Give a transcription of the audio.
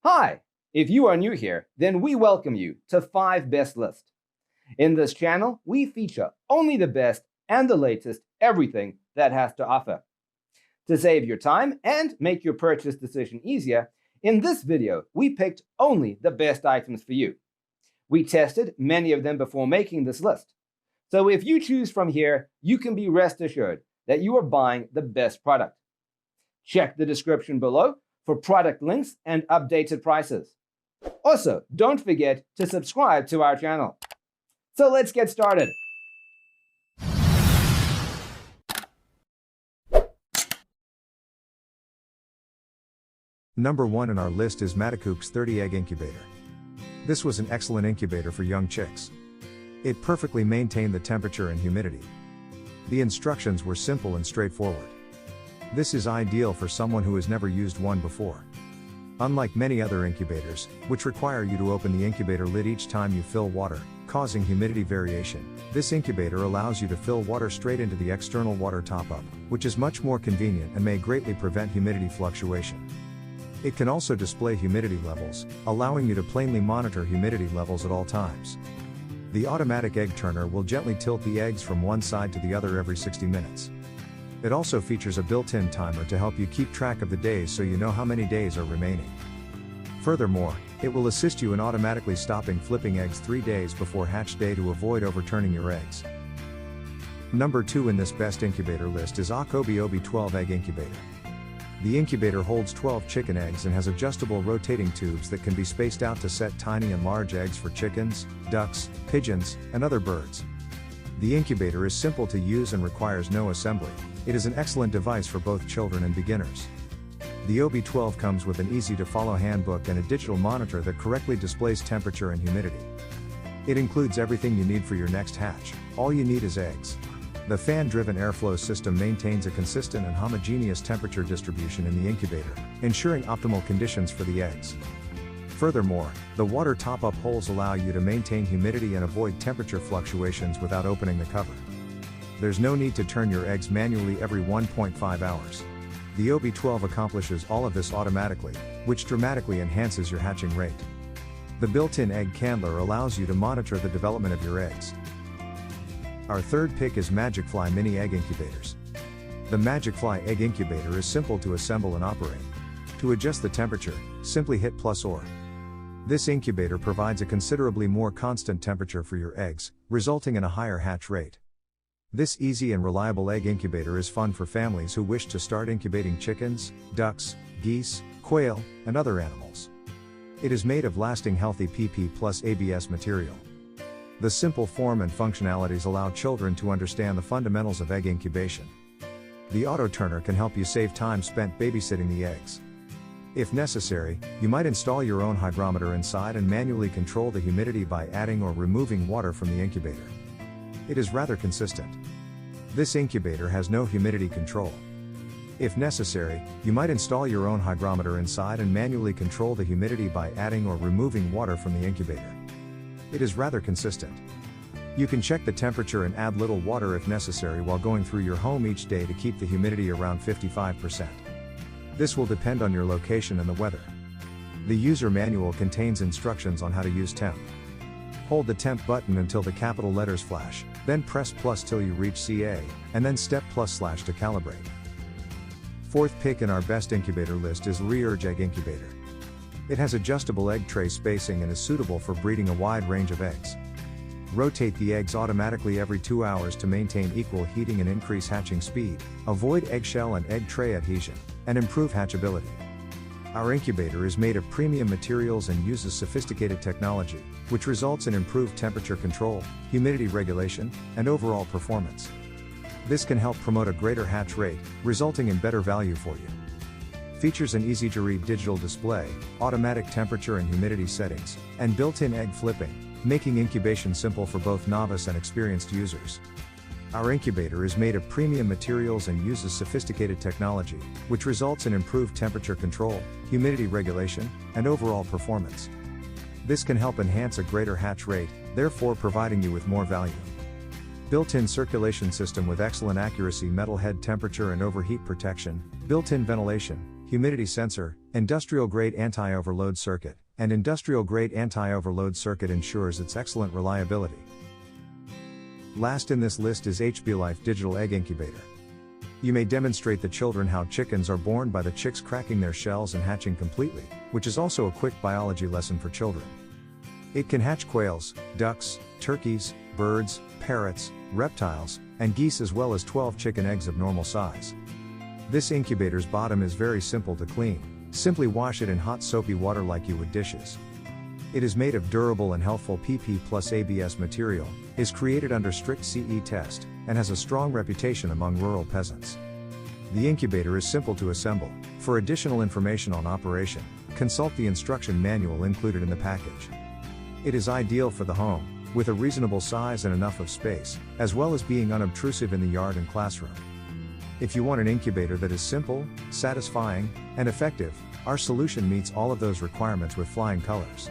Hi! If you are new here, then we welcome you to 5 Best List. In this channel, we feature only the best and the latest everything that has to offer. To save your time and make your purchase decision easier, in this video, we picked only the best items for you. We tested many of them before making this list. So if you choose from here, you can be rest assured that you are buying the best product. Check the description below for product links and updated prices. Also, don't forget to subscribe to our channel. So let's get started. Number 1 on our list is MATICOOPX 30 Egg Incubator. This was an excellent incubator for young chicks. It perfectly maintained the temperature and humidity. The instructions were simple and straightforward. This is ideal for someone who has never used one before. Unlike many other incubators, which require you to open the incubator lid each time you fill water, causing humidity variation, this incubator allows you to fill water straight into the external water top-up, which is much more convenient and may greatly prevent humidity fluctuation. It can also display humidity levels, allowing you to plainly monitor humidity levels at all times. The automatic egg turner will gently tilt the eggs from one side to the other every 60 minutes. It also features a built-in timer to help you keep track of the days so you know how many days are remaining. Furthermore, it will assist you in automatically stopping flipping eggs 3 days before hatch day to avoid overturning your eggs. Number 2 in this best incubator list is Okköbi 12 Egg Incubator. The incubator holds 12 chicken eggs and has adjustable rotating tubes that can be spaced out to set tiny and large eggs for chickens, ducks, pigeons, and other birds. The incubator is simple to use and requires no assembly. It is an excellent device for both children and beginners. The OB12 comes with an easy-to-follow handbook and a digital monitor that correctly displays temperature and humidity. It includes everything you need for your next hatch. All you need is eggs. The fan-driven airflow system maintains a consistent and homogeneous temperature distribution in the incubator, ensuring optimal conditions for the eggs. Furthermore, the water top-up holes allow you to maintain humidity and avoid temperature fluctuations without opening the cover. There's no need to turn your eggs manually every 1.5 hours. The OB12 accomplishes all of this automatically, which dramatically enhances your hatching rate. The built-in egg candler allows you to monitor the development of your eggs. Our third pick is Magicfly Mini Egg Incubators. The Magicfly Egg Incubator is simple to assemble and operate. To adjust the temperature, simply hit plus or. This incubator provides a considerably more constant temperature for your eggs, resulting in a higher hatch rate. This easy and reliable egg incubator is fun for families who wish to start incubating chickens, ducks, geese, quail, and other animals. It is made of lasting healthy PP plus ABS material. The simple form and functionalities allow children to understand the fundamentals of egg incubation. The auto turner can help you save time spent babysitting the eggs. If necessary, you might install your own hygrometer inside and manually control the humidity by adding or removing water from the incubator. It is rather consistent. This incubator has no humidity control. If necessary, you might install your own hygrometer inside and manually control the humidity by adding or removing water from the incubator. It is rather consistent. You can check the temperature and add little water if necessary while going through your home each day to keep the humidity around 55%. This will depend on your location and the weather. The user manual contains instructions on how to use temp. Hold the temp button until the capital letters flash, then press plus till you reach CA, and then step / to calibrate. Fourth pick in our best incubator list is Lreerge Egg Incubator. It has adjustable egg tray spacing and is suitable for breeding a wide range of eggs. Rotate the eggs automatically every 2 hours to maintain equal heating and increase hatching speed, avoid eggshell and egg tray adhesion, and improve hatchability. Our incubator is made of premium materials and uses sophisticated technology, which results in improved temperature control, humidity regulation, and overall performance. This can help promote a greater hatch rate, resulting in better value for you. Features an easy-to-read digital display, automatic temperature and humidity settings, and built-in egg flipping, making incubation simple for both novice and experienced users. Our incubator is made of premium materials and uses sophisticated technology, which results in improved temperature control, humidity regulation, and overall performance. This can help enhance a greater hatch rate, therefore providing you with more value. Built-in circulation system with excellent accuracy, metal head temperature and overheat protection, built-in ventilation, humidity sensor, industrial-grade anti-overload circuit, and industrial-grade anti-overload circuit ensures its excellent reliability. Last in this list is HBlife Digital Egg Incubator. You may demonstrate the children how chickens are born by the chicks cracking their shells and hatching completely, which is also a quick biology lesson for children. It can hatch quails, ducks, turkeys, birds, parrots, reptiles, and geese, as well as 12 chicken eggs of normal size. This incubator's bottom is very simple to clean. Simply wash it in hot soapy water like you would dishes. It is made of durable and healthful PP plus ABS material, is created under strict CE test, and has a strong reputation among rural peasants. The incubator is simple to assemble. For additional information on operation, consult the instruction manual included in the package. It is ideal for the home, with a reasonable size and enough of space, as well as being unobtrusive in the yard and classroom. If you want an incubator that is simple, satisfying, and effective, our solution meets all of those requirements with flying colors.